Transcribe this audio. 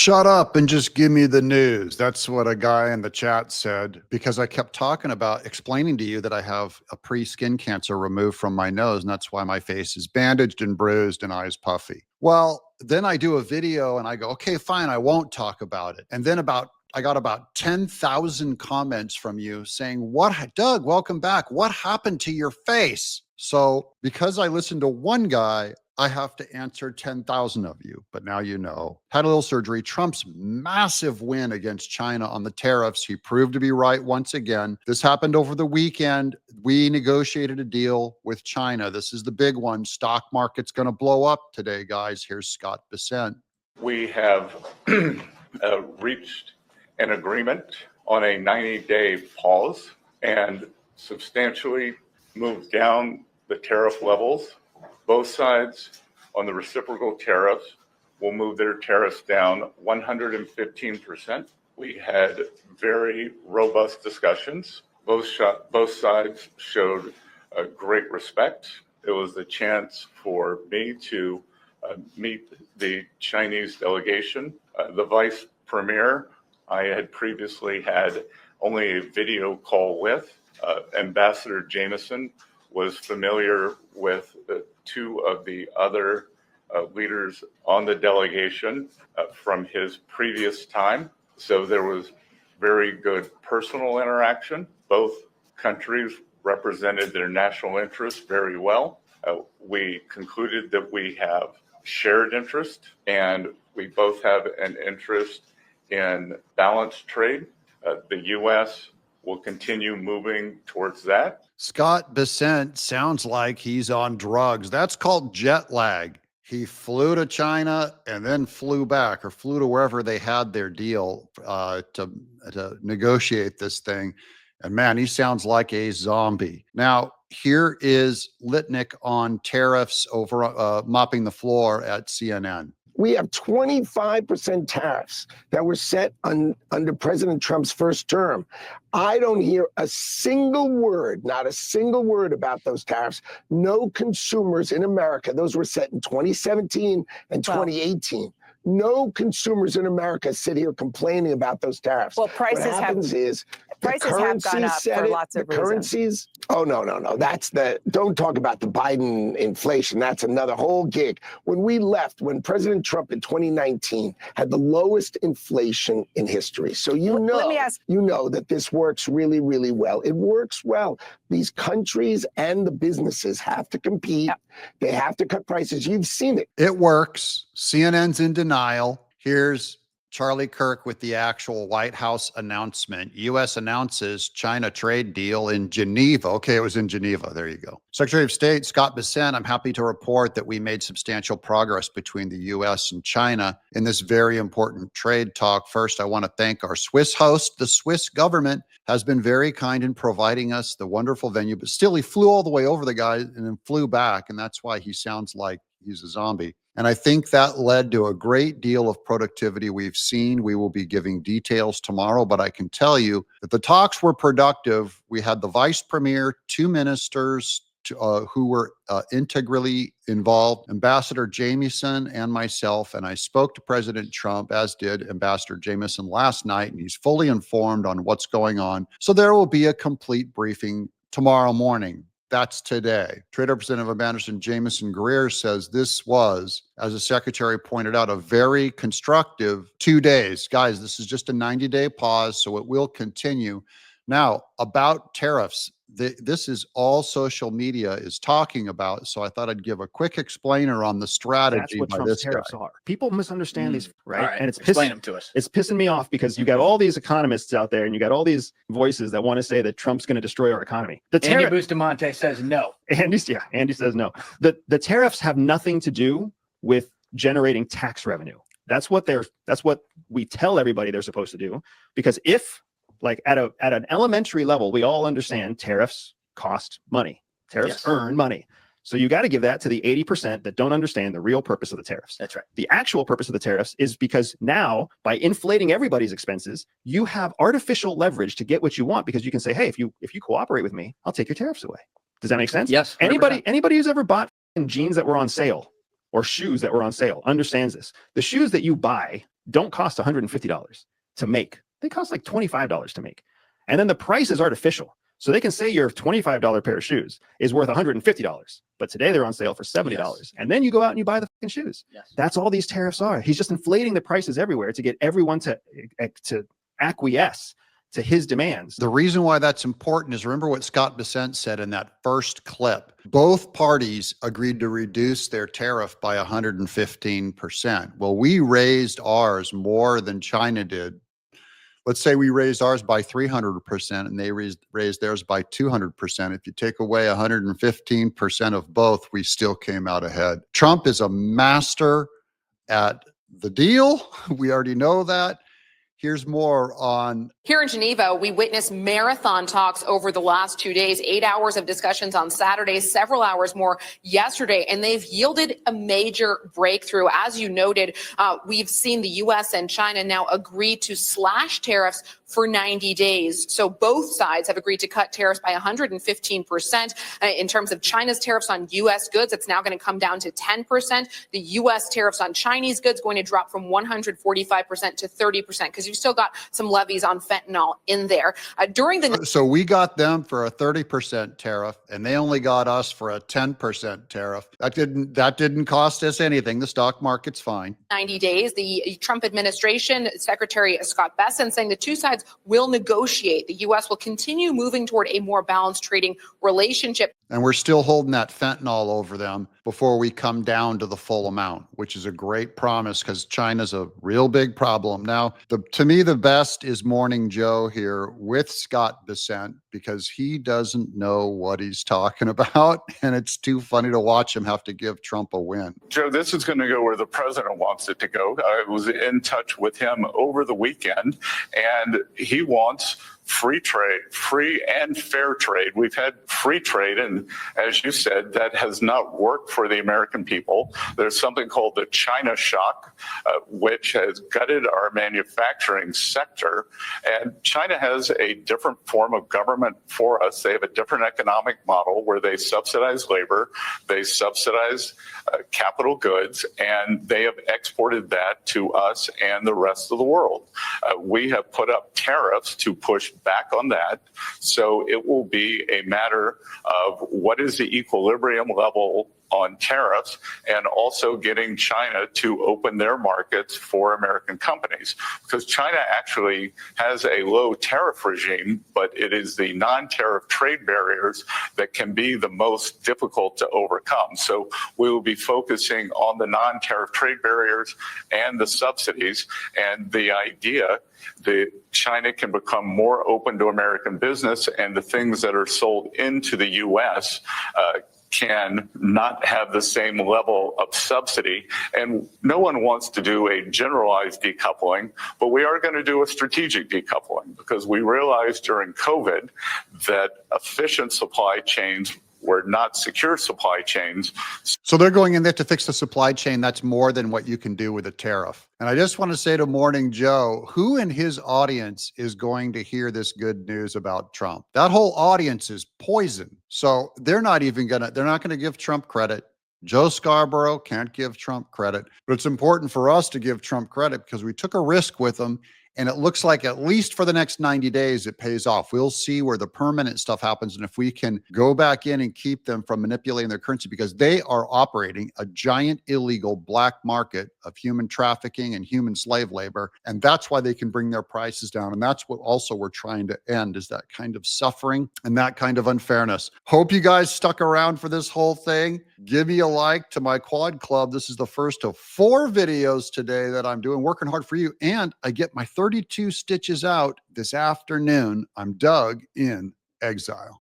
Shut up and just give me the news. That's what a guy in the chat said, because I kept talking about explaining to you that I have a pre-skin cancer removed from my nose, and that's why my face is bandaged and bruised and eyes puffy. Well, then I do a video and I go, okay, fine, I won't talk about it. And then I got about 10,000 comments from you saying, what, Doug, welcome back. What happened to your face? So because I listened to one guy, I have to answer 10,000 of you, but now you know. Had a little surgery. Trump's massive win against China on the tariffs. He proved to be right once again. This happened over the weekend. We negotiated a deal with China. This is the big one. Stock market's going to blow up today, guys. Here's Scott Bessent. We have reached an agreement on a 90-day pause and substantially moved down the tariff levels. Both sides on the reciprocal tariffs will move their tariffs down 115%. We had very robust discussions. Both sides showed great respect. It was the chance for me to meet the Chinese delegation. The vice premier I had previously had only a video call with. Ambassador Jameson was familiar with two of the other leaders on the delegation from his previous time. So there was very good personal interaction. Both countries represented their national interests very well. We concluded that we have shared interest, and we both have an interest in balanced trade. The U.S. will continue moving towards that. Scott Bessent sounds like he's on drugs. That's called jet lag. He flew to China and then flew back, or flew to wherever they had their deal to negotiate this thing. And man, he sounds like a zombie. Now, here is Litnick on tariffs over mopping the floor at CNN. We have 25% tariffs that were set under President Trump's first term. I don't hear a single word, not a single word about those tariffs. No consumers in America, those were set in 2017 and 2018. No consumers in America sit here complaining about those tariffs. Well, prices what happens is prices have gone up for lots of reasons. Currencies, oh, no. Don't talk about the Biden inflation. That's another whole gig. When we left, when President Trump in 2019 had the lowest inflation in history. So you know that this works really, really well. It works well. These countries and the businesses have to compete. Yep. They have to cut prices. You've seen it. It works. CNN's in denial. Here's Charlie Kirk with the actual White House announcement. U.S. announces China trade deal in Geneva. Okay, it was in Geneva. There you go. Secretary of State Scott Bessent, I'm happy to report that we made substantial progress between the U.S. and China in this very important trade talk. First, I want to thank our Swiss host. The Swiss government has been very kind in providing us the wonderful venue, but still he flew all the way over the guy and then flew back, and that's why he sounds like he's a zombie. And I think that led to a great deal of productivity we've seen. We will be giving details tomorrow, but I can tell you that the talks were productive. We had the vice premier, two ministers who were integrally involved, Ambassador Jameson and myself, and I spoke to President Trump, as did Ambassador Jameson last night, and he's fully informed on what's going on. So there will be a complete briefing tomorrow morning. That's today. Trade Representative Ambassador Jameson Greer says this was, as the secretary pointed out, a very constructive 2 days. Guys, this is just a 90-day pause, so it will continue. Now, about tariffs, this is all social media is talking about, so I thought I'd give a quick explainer on the strategy. That's what Trump's tariffs are. People misunderstand these, right? Right. And it's explain them to us. It's pissing me off because you got all these economists out there and you got all these voices that want to say that Trump's going to destroy our economy. Andy Bustamante says no. Andy says no. The tariffs have nothing to do with generating tax revenue. That's what we tell everybody they're supposed to do, because if, like, at an elementary level, we all understand tariffs cost money. Tariffs earn money. So you got to give that to the 80% that don't understand the real purpose of the tariffs. That's right. The actual purpose of the tariffs is because now, by inflating everybody's expenses, you have artificial leverage to get what you want, because you can say, hey, if you cooperate with me, I'll take your tariffs away. Does that make sense? Yes. 100%. Anybody who's ever bought jeans that were on sale or shoes that were on sale understands this. The shoes that you buy don't cost $150 to make. They cost like $25 to make. And then the price is artificial. So they can say your $25 pair of shoes is worth $150, but today they're on sale for $70. Yes. And then you go out and you buy the fucking shoes. Yes. That's all these tariffs are. He's just inflating the prices everywhere to get everyone to acquiesce to his demands. The reason why that's important is, remember what Scott Bessent said in that first clip. Both parties agreed to reduce their tariff by 115%. Well, we raised ours more than China did. Let's say we raised ours by 300% and they raised theirs by 200%. If you take away 115% of both, we still came out ahead. Trump is a master at the deal. We already know that. Here's more on. Here in Geneva, we witnessed marathon talks over the last 2 days, 8 hours of discussions on Saturday, several hours more yesterday, and they've yielded a major breakthrough. As you noted, we've seen the U.S. and China now agree to slash tariffs for 90 days. So both sides have agreed to cut tariffs by 115%. In terms of China's tariffs on U.S. goods, it's now going to come down to 10%. The U.S. tariffs on Chinese goods going to drop from 145% to 30%, because you've still got some levies on fentanyl in there. So we got them for a 30% tariff, and they only got us for a 10% tariff. That didn't cost us anything. The stock market's fine. 90 days, the Trump administration, Secretary Scott Bessent, saying the two sides will negotiate. The U.S. will continue moving toward a more balanced trading relationship. And we're still holding that fentanyl over them before we come down to the full amount, which is a great promise because China's a real big problem. Now, to me, the best is Morning Joe here with Scott Bessent, because he doesn't know what he's talking about. And it's too funny to watch him have to give Trump a win. Joe, this is going to go where the president wants it to go. I was in touch with him over the weekend, and he wants free trade, free and fair trade. We've had free trade, and as you said, that has not worked for the American people. There's something called the China shock, which has gutted our manufacturing sector. And China has a different form of government for us. They have a different economic model where they subsidize labor, they subsidize capital goods, and they have exported that to us and the rest of the world. We have put up tariffs to push back on that. So it will be a matter of what is the equilibrium level on tariffs, and also getting China to open their markets for American companies. Because China actually has a low tariff regime, but it is the non-tariff trade barriers that can be the most difficult to overcome. So we will be focusing on the non-tariff trade barriers and the subsidies, and the idea that China can become more open to American business, and the things that are sold into the U.S. Can not have the same level of subsidy. And no one wants to do a generalized decoupling, but we are going to do a strategic decoupling, because we realized during COVID that efficient supply chains were not secure supply chains. So they're going in there to fix the supply chain. That's more than what you can do with a tariff. And I just want to say to Morning Joe, who in his audience is going to hear this good news about Trump? That whole audience is poison. So they're not going to give Trump credit. Joe Scarborough can't give Trump credit, but it's important for us to give Trump credit because we took a risk with him. And it looks like at least for the next 90 days, it pays off. We'll see where the permanent stuff happens. And if we can go back in and keep them from manipulating their currency, because they are operating a giant illegal black market of human trafficking and human slave labor. And that's why they can bring their prices down. And that's what also we're trying to end, is that kind of suffering and that kind of unfairness. Hope you guys stuck around for this whole thing. Give me a like to my quad club. This is the first of 4 videos today that I'm doing, working hard for you. And I get my 32 stitches out this afternoon. I'm Doug in Exile.